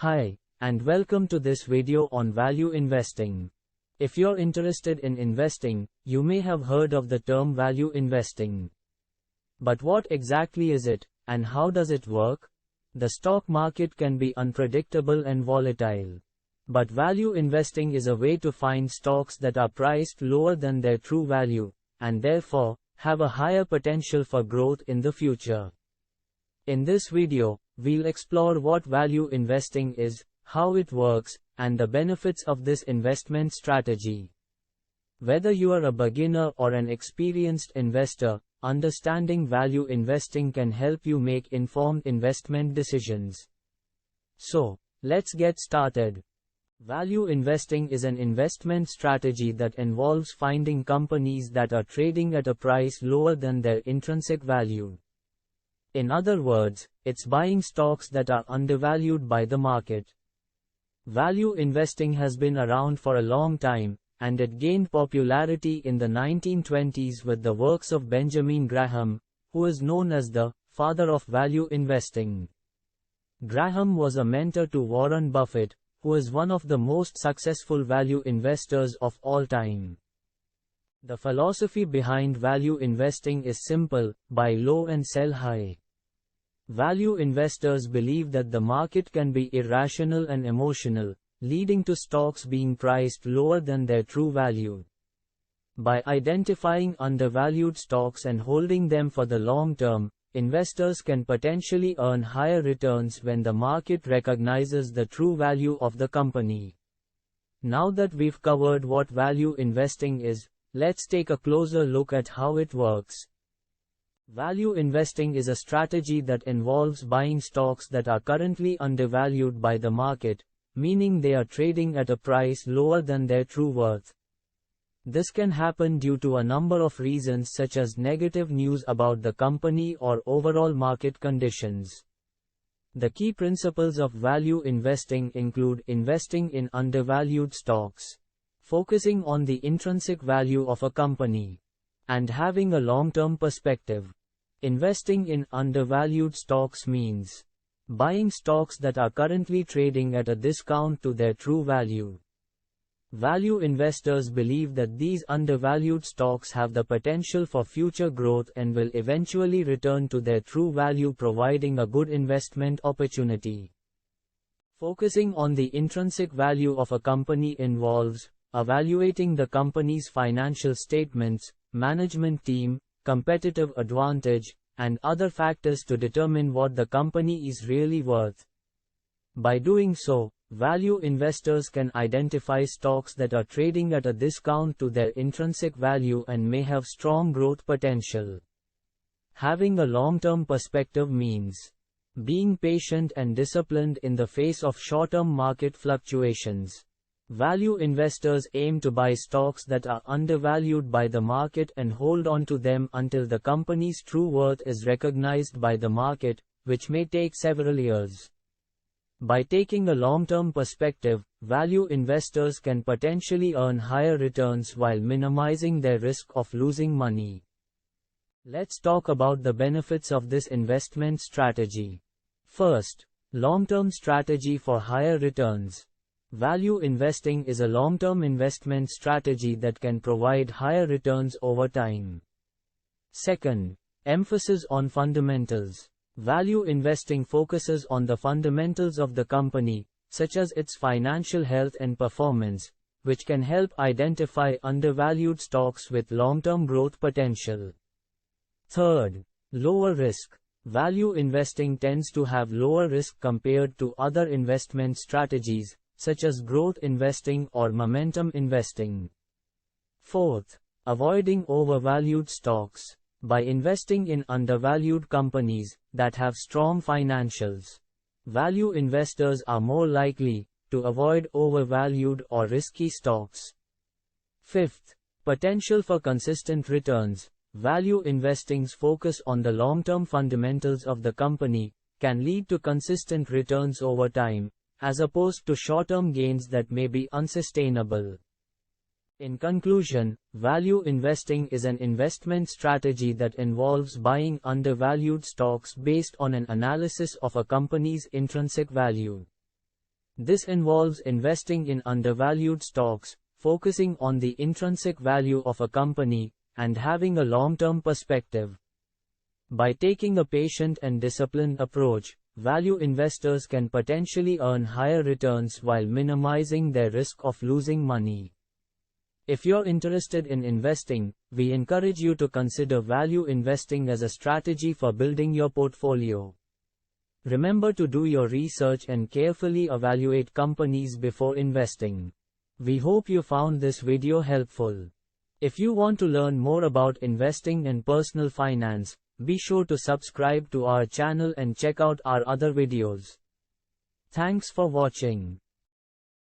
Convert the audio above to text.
Hi, and welcome to this video on value investing. If you're interested in investing, you may have heard of the term value investing. But what exactly is it, and how does it work? The stock market can be unpredictable and volatile. But value investing is a way to find stocks that are priced lower than their true value, and therefore, have a higher potential for growth in the future. In this video, we'll explore what value investing is, how it works, and the benefits of this investment strategy. Whether you are a beginner or an experienced investor, understanding value investing can help you make informed investment decisions. So, let's get started. Value investing is an investment strategy that involves finding companies that are trading at a price lower than their intrinsic value. In other words, it's buying stocks that are undervalued by the market. Value investing has been around for a long time, and it gained popularity in the 1920s with the works of Benjamin Graham, who is known as the father of value investing. Graham was a mentor to Warren Buffett, who is one of the most successful value investors of all time. The philosophy behind value investing is simple: buy low and sell high. Value investors believe that the market can be irrational and emotional, leading to stocks being priced lower than their true value. By identifying undervalued stocks and holding them for the long term, investors can potentially earn higher returns when the market recognizes the true value of the company. Now that we've covered what value investing is, let's take a closer look at how it works. Value investing is a strategy that involves buying stocks that are currently undervalued by the market, meaning they are trading at a price lower than their true worth. This can happen due to a number of reasons, such as negative news about the company or overall market conditions. The key principles of value investing include investing in undervalued stocks, focusing on the intrinsic value of a company, and having a long-term perspective. Investing in undervalued stocks means buying stocks that are currently trading at a discount to their true value. Value investors believe that these undervalued stocks have the potential for future growth and will eventually return to their true value, providing a good investment opportunity. Focusing on the intrinsic value of a company involves evaluating the company's financial statements, management team, competitive advantage, and other factors to determine what the company is really worth. By doing so, value investors can identify stocks that are trading at a discount to their intrinsic value and may have strong growth potential. Having a long-term perspective means being patient and disciplined in the face of short-term market fluctuations. Value investors aim to buy stocks that are undervalued by the market and hold on to them until the company's true worth is recognized by the market, which may take several years. By taking a long-term perspective, value investors can potentially earn higher returns while minimizing their risk of losing money. Let's talk about the benefits of this investment strategy. First, long-term strategy for higher returns. Value investing is a long-term investment strategy that can provide higher returns over time. Second, emphasis on fundamentals. Value investing focuses on the fundamentals of the company, such as its financial health and performance, which can help identify undervalued stocks with long-term growth potential. Third, lower risk. Value investing tends to have lower risk compared to other investment strategies, such as growth investing or momentum investing. Fourth, avoiding overvalued stocks. By investing in undervalued companies that have strong financials, value investors are more likely to avoid overvalued or risky stocks. Fifth, potential for consistent returns. Value investing's focus on the long-term fundamentals of the company can lead to consistent returns over time, as opposed to short-term gains that may be unsustainable. In conclusion, value investing is an investment strategy that involves buying undervalued stocks based on an analysis of a company's intrinsic value. This involves investing in undervalued stocks, focusing on the intrinsic value of a company, and having a long-term perspective. By taking a patient and disciplined approach, value investors can potentially earn higher returns while minimizing their risk of losing money. If you're interested in investing, we encourage you to consider value investing as a strategy for building your portfolio. Remember to do your research and carefully evaluate companies before investing. We hope you found this video helpful. If you want to learn more about investing and personal finance, be sure to subscribe to our channel and check out our other videos. Thanks for watching.